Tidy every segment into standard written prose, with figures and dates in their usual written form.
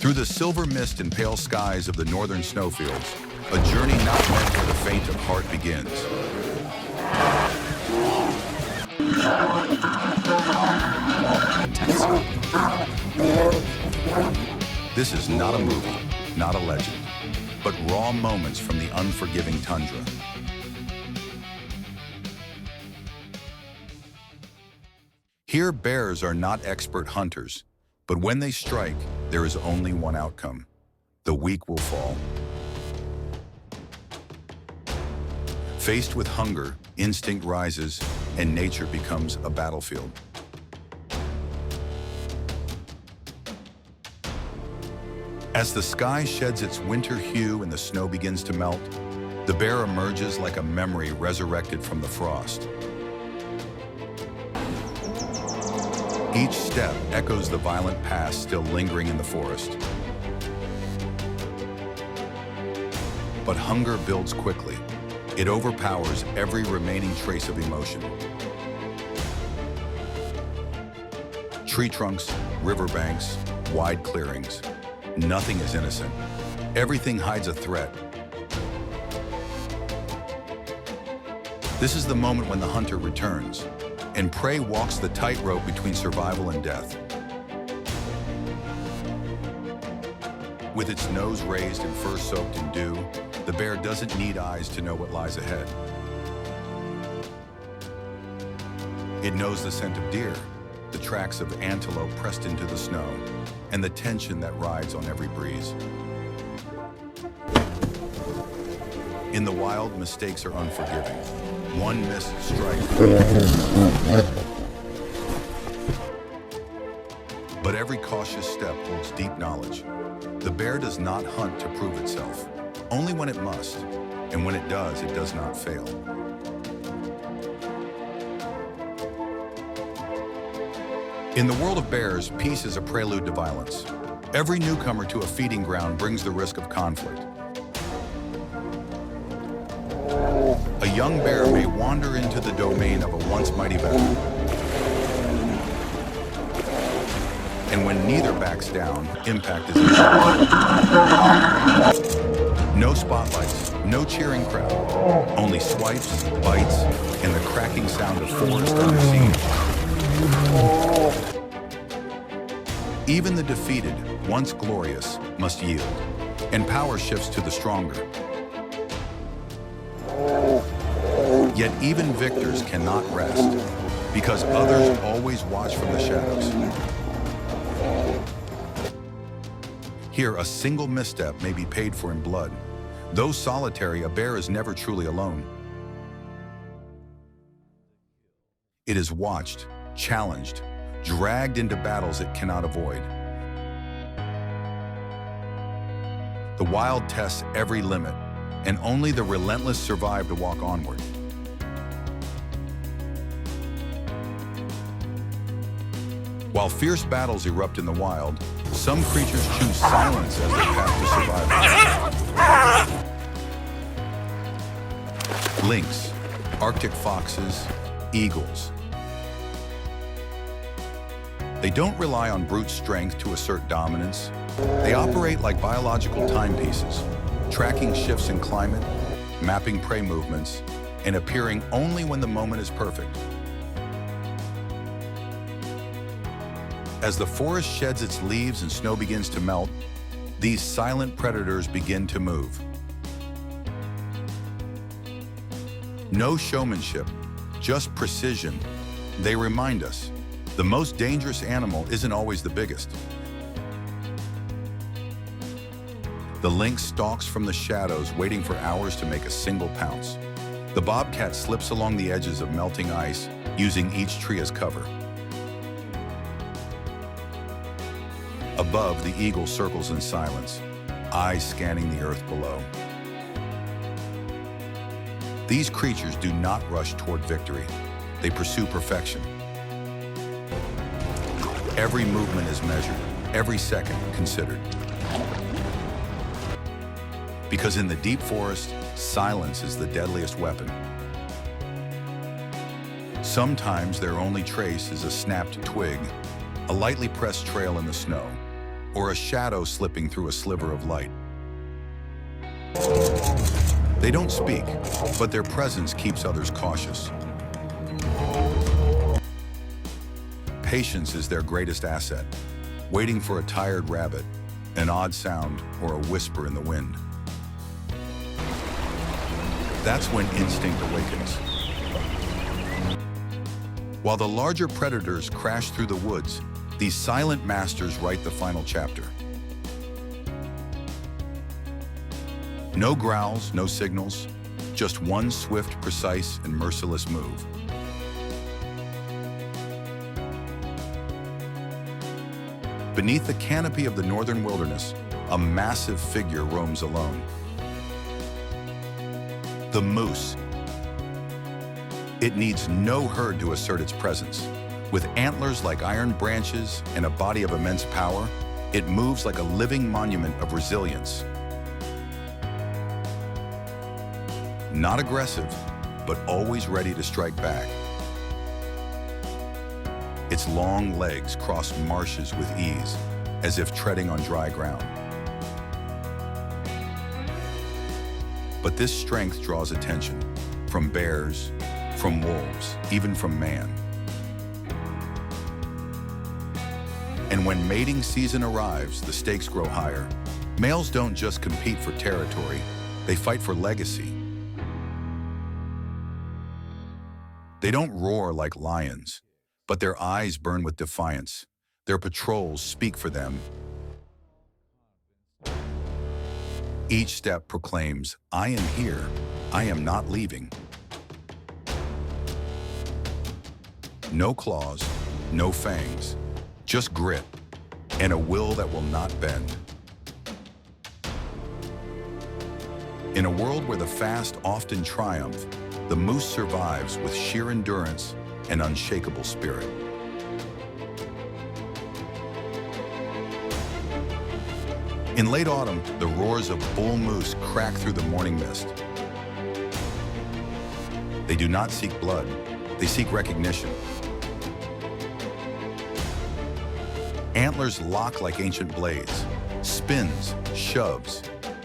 Through the silver mist and pale skies of the northern snowfields, a journey not meant for the faint of heart begins. This is not a movie, not a legend, but raw moments from the unforgiving tundra. Here, bears are not expert hunters, but when they strike, there is only one outcome. The weak will fall. Faced with hunger, instinct rises, and nature becomes a battlefield. As the sky sheds its winter hue and the snow begins to melt, the bear emerges like a memory resurrected from the frost. Each step echoes the violent past still lingering in the forest. But hunger builds quickly. It overpowers every remaining trace of emotion. Tree trunks, riverbanks, wide clearings. Nothing is innocent. Everything hides a threat. This is the moment when the hunter returns, and prey walks the tightrope between survival and death. With its nose raised and fur soaked in dew, the bear doesn't need eyes to know what lies ahead. It knows the scent of deer, the tracks of antelope pressed into the snow, and the tension that rides on every breeze. In the wild, mistakes are unforgiving. One missed strike. But every cautious step holds deep knowledge. The bear does not hunt to prove itself, only when it must, and when it does not fail. In the world of bears, peace is a prelude to violence. Every newcomer to a feeding ground brings the risk of conflict. A young bear may wander into the domain of a once mighty bear. And when neither backs down, impact is inevitable. No spotlights, no cheering crowd, only swipes, bites, and the cracking sound of forest under siege. Even the defeated, once glorious, must yield, and power shifts to the stronger. Yet even victors cannot rest, because others always watch from the shadows. Here, a single misstep may be paid for in blood. Though solitary, a bear is never truly alone. It is watched, challenged, dragged into battles it cannot avoid. The wild tests every limit, and only the relentless survive to walk onward. While fierce battles erupt in the wild, some creatures choose silence as their path to survival. Lynx, Arctic foxes, eagles. They don't rely on brute strength to assert dominance. They operate like biological timepieces, tracking shifts in climate, mapping prey movements, and appearing only when the moment is perfect. As the forest sheds its leaves and snow begins to melt, these silent predators begin to move. No showmanship, just precision. They remind us, the most dangerous animal isn't always the biggest. The lynx stalks from the shadows, waiting for hours to make a single pounce. The bobcat slips along the edges of melting ice, using each tree as cover. Above, the eagle circles in silence, eyes scanning the earth below. These creatures do not rush toward victory. They pursue perfection. Every movement is measured, every second considered. Because in the deep forest, silence is the deadliest weapon. Sometimes their only trace is a snapped twig, a lightly pressed trail in the snow. or a shadow slipping through a sliver of light. They don't speak, but their presence keeps others cautious. Patience is their greatest asset, waiting for a tired rabbit, an odd sound, or a whisper in the wind. That's when instinct awakens. While the larger predators crash through the woods, these silent masters write the final chapter. No growls, no signals, just one swift, precise, and merciless move. Beneath the canopy of the northern wilderness, a massive figure roams alone. The moose. It needs no herd to assert its presence. With antlers like iron branches and a body of immense power, it moves like a living monument of resilience. Not aggressive, but always ready to strike back. Its long legs cross marshes with ease, as if treading on dry ground. But this strength draws attention from bears, from wolves, even from man. And when mating season arrives, the stakes grow higher. Males don't just compete for territory, they fight for legacy. They don't roar like lions, but their eyes burn with defiance. Their patrols speak for them. Each step proclaims, "I am here. I am not leaving." No claws, no fangs, just grit and a will that will not bend. In a world where the fast often triumph, the moose survives with sheer endurance and unshakable spirit. In late autumn, the roars of bull moose crack through the morning mist. They do not seek blood, they seek recognition. Antlers lock like ancient blades, spins, shoves.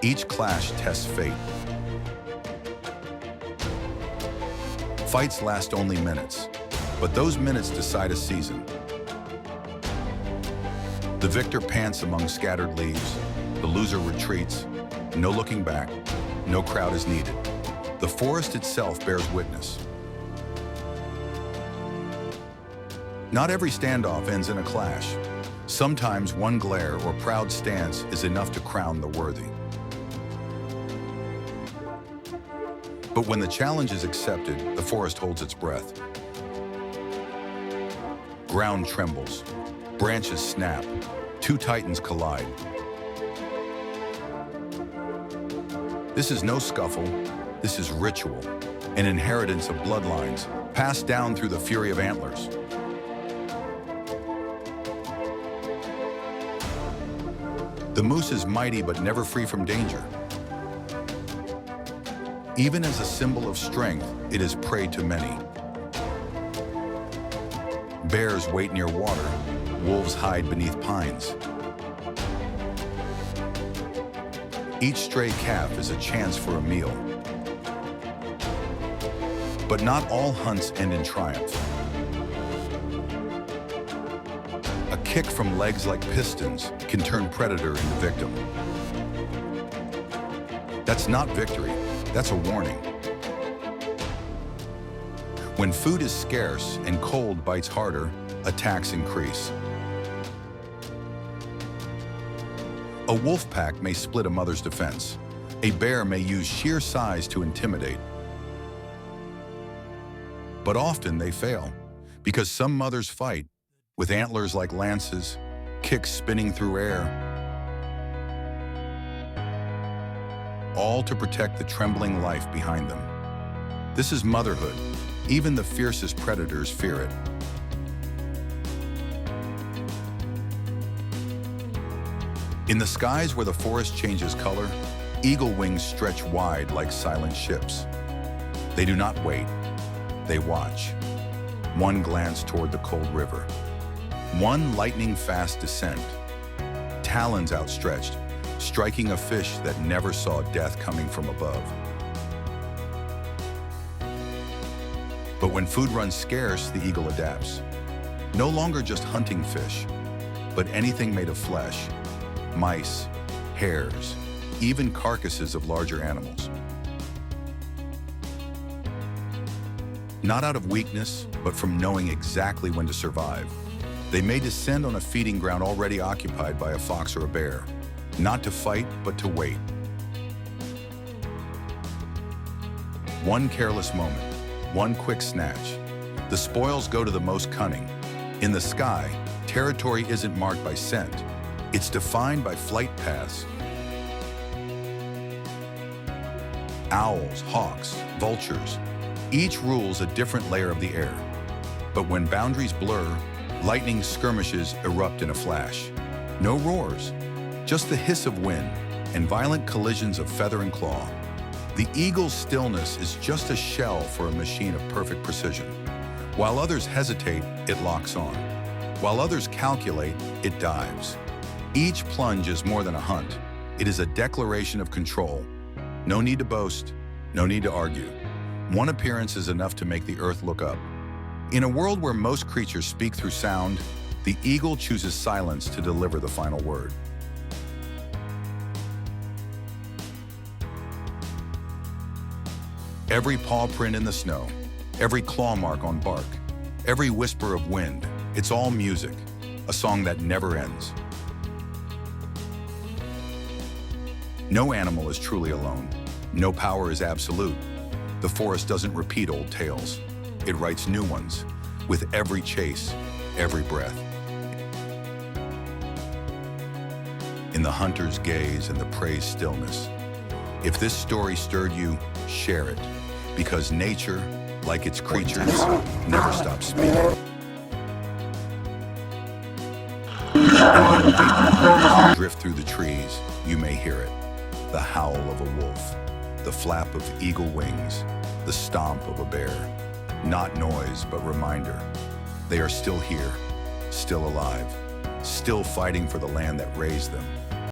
Each clash tests fate. Fights last only minutes, but those minutes decide a season. The victor pants among scattered leaves, the loser retreats. No looking back, no crowd is needed. The forest itself bears witness. Not every standoff ends in a clash. Sometimes one glare or proud stance is enough to crown the worthy. But when the challenge is accepted, the forest holds its breath. Ground trembles, branches snap, two titans collide. This is no scuffle, this is ritual, an inheritance of bloodlines, passed down through the fury of antlers. The moose is mighty but never free from danger. Even as a symbol of strength, it is prey to many. Bears wait near water, wolves hide beneath pines. Each stray calf is a chance for a meal. But not all hunts end in triumph. A kick from legs like pistons can turn predator into victim. That's not victory. That's a warning. When food is scarce and cold bites harder, attacks increase. A wolf pack may split a mother's defense. A bear may use sheer size to intimidate. But often they fail, because some mothers fight, with antlers like lances, kicks spinning through air, all to protect the trembling life behind them. This is motherhood. Even the fiercest predators fear it. In the skies where the forest changes color, eagle wings stretch wide like silent ships. They do not wait, they watch. One glance toward the cold river. One lightning-fast descent. talons outstretched, striking a fish that never saw death coming from above. But when food runs scarce, the eagle adapts. No longer just hunting fish, but anything made of flesh, mice, hares, even carcasses of larger animals. Not out of weakness, but from knowing exactly when to survive. They may descend on a feeding ground already occupied by a fox or a bear, not to fight, but to wait. One careless moment, one quick snatch. The spoils go to the most cunning. In the sky, territory isn't marked by scent. It's defined by flight paths. Owls, hawks, vultures, each rules a different layer of the air. But when boundaries blur, lightning skirmishes erupt in a flash. No roars, just the hiss of wind and violent collisions of feather and claw. The eagle's stillness is just a shell for a machine of perfect precision. While others hesitate, it locks on. While others calculate, it dives. Each plunge is more than a hunt. It is a declaration of control. No need to boast, no need to argue. One appearance is enough to make the earth look up. In a world where most creatures speak through sound, the eagle chooses silence to deliver the final word. Every paw print in the snow, every claw mark on bark, every whisper of wind, it's all music, a song that never ends. No animal is truly alone. No power is absolute. The forest doesn't repeat old tales. It writes new ones, with every chase, every breath. In the hunter's gaze and the prey's stillness. If this story stirred you, share it, because nature, like its creatures, never stops speaking. As you drift through the trees, you may hear it. The howl of a wolf, the flap of eagle wings, the stomp of a bear. Not noise, but reminder. They are still here, still alive, still fighting for the land that raised them.